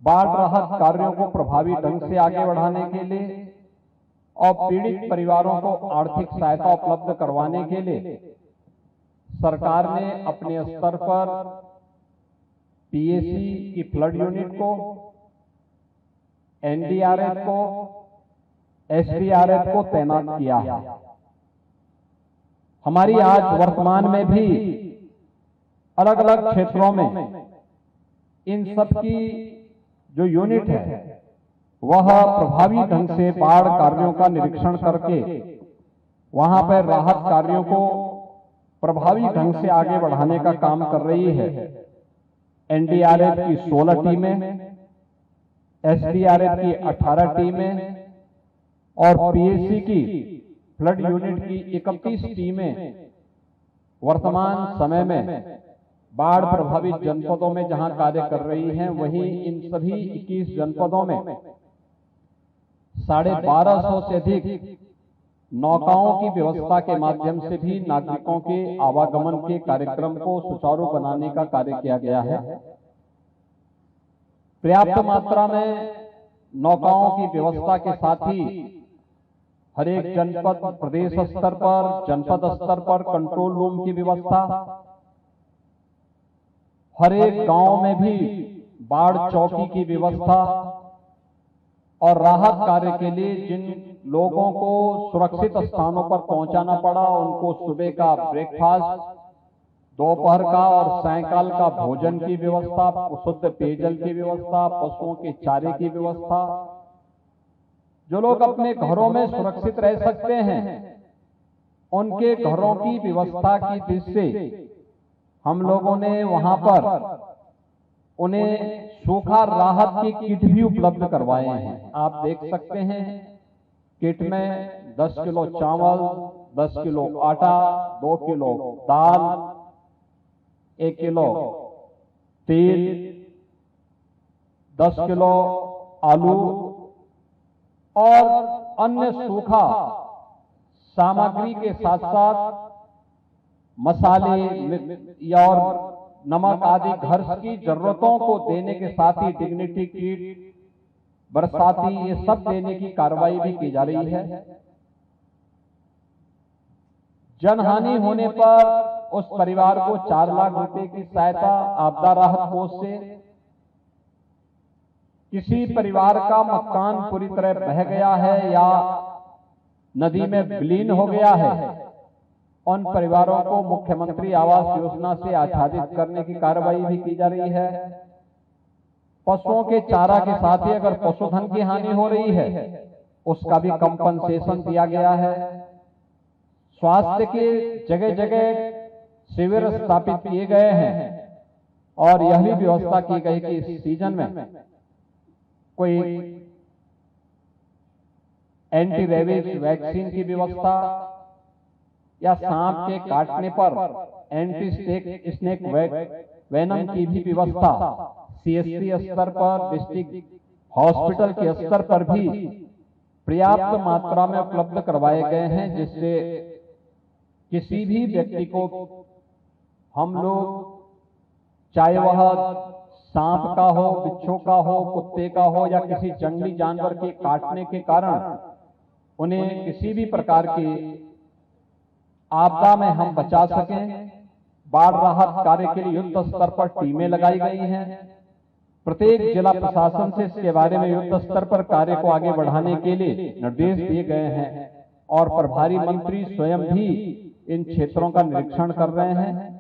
बाढ़ राहत कार्यों को प्रभावी ढंग से आगे बढ़ाने के लिए और पीड़ित परिवारों को आर्थिक सहायता उपलब्ध करवाने के लिए सरकार ने अपने स्तर पर पीएसी की फ्लड यूनिट को, एनडीआरएफ को, एसडीआरएफ को तैनात किया है। हमारी आज वर्तमान में भी अलग अलग क्षेत्रों में इन सब की जो यूनिट है वह प्रभावी ढंग से बाढ़ कार्यों का निरीक्षण करके वहां पर राहत कार्यों को प्रभावी ढंग से आगे बढ़ाने का काम कर रही है। एनडीआरएफ की 16 टीमें, एसडीआरएफ की 18 टीमें और पीएसी की फ्लड यूनिट की 31 टीमें वर्तमान समय में बाढ़ प्रभावित जनपदों में जहां कार्य कर रही हैं, वहीं इन सभी 21 जनपदों में 1250 से अधिक नौकाओं की व्यवस्था के माध्यम से भी नागरिकों के आवागमन के कार्यक्रम को सुचारू बनाने का कार्य किया गया है। पर्याप्त मात्रा में नौकाओं की व्यवस्था के साथ ही हर एक जनपद, प्रदेश स्तर पर, जनपद स्तर पर कंट्रोल रूम की व्यवस्था, हर एक गांव में भी बाढ़ चौकी की व्यवस्था और राहत कार्य के लिए जिन लोगों को सुरक्षित स्थानों पर पहुंचाना पड़ा उनको सुबह का ब्रेकफास्ट, दोपहर का और सायंकाल का भोजन की व्यवस्था, शुद्ध पेयजल की व्यवस्था, पशुओं के चारे की व्यवस्था, जो लोग अपने घरों में सुरक्षित रह सकते हैं उनके घरों की व्यवस्था की दृष्टि से हम लोगों ने वहां पर उन्हें सूखा राहत की किट भी उपलब्ध करवाए हैं। आप देख सकते हैं किट में 10 किलो चावल, 10 किलो आटा, 2 किलो दाल, 1 किलो तेल, 10 किलो आलू और अन्य सूखा सामग्री के साथ साथ मसाले और नमक आदि घर की जरूरतों को देने के साथ ही डिग्निटी किट, बरसाती, ये सब देने की कार्रवाई भी की जा रही है। जनहानि होने पर उस परिवार को 4 लाख रुपए की सहायता आपदा राहत कोष से, किसी परिवार का मकान पूरी तरह बह गया है या नदी में विलीन हो गया है, उन परिवारों को मुख्यमंत्री आवास योजना से आच्छादित करने की कार्रवाई भी की जा रही है। पशुओं के चारा के साथ ही अगर पशुधन की हानि हो रही है उसका भी कंपनसेशन दिया गया है। स्वास्थ्य के जगह जगह शिविर स्थापित किए गए हैं और यह भी व्यवस्था की गई कि इस सीजन में कोई एंटी रेबीज वैक्सीन की व्यवस्था या सांप के काटने पर एंटी स्नेक वेनम की भी व्यवस्था सीएससी स्तर पर, डिस्ट्रिक्ट हॉस्पिटल के स्तर पर भी पर्याप्त मात्रा में उपलब्ध करवाए गए हैं, जिससे किसी भी व्यक्ति को हम लोग चाहे वह सांप का हो, बिच्छू का हो, कुत्ते का हो या किसी जंगली जानवर के काटने के कारण उन्हें किसी भी प्रकार की आपदा में हम बचा सकें। बाढ़ राहत कार्य के लिए युद्ध स्तर पर टीमें लगाई गई हैं। प्रत्येक जिला प्रशासन से इसके बारे में युद्ध स्तर पर कार्य को आगे बढ़ाने के लिए निर्देश दिए गए हैं और प्रभारी मंत्री स्वयं भी इन क्षेत्रों का निरीक्षण कर रहे हैं।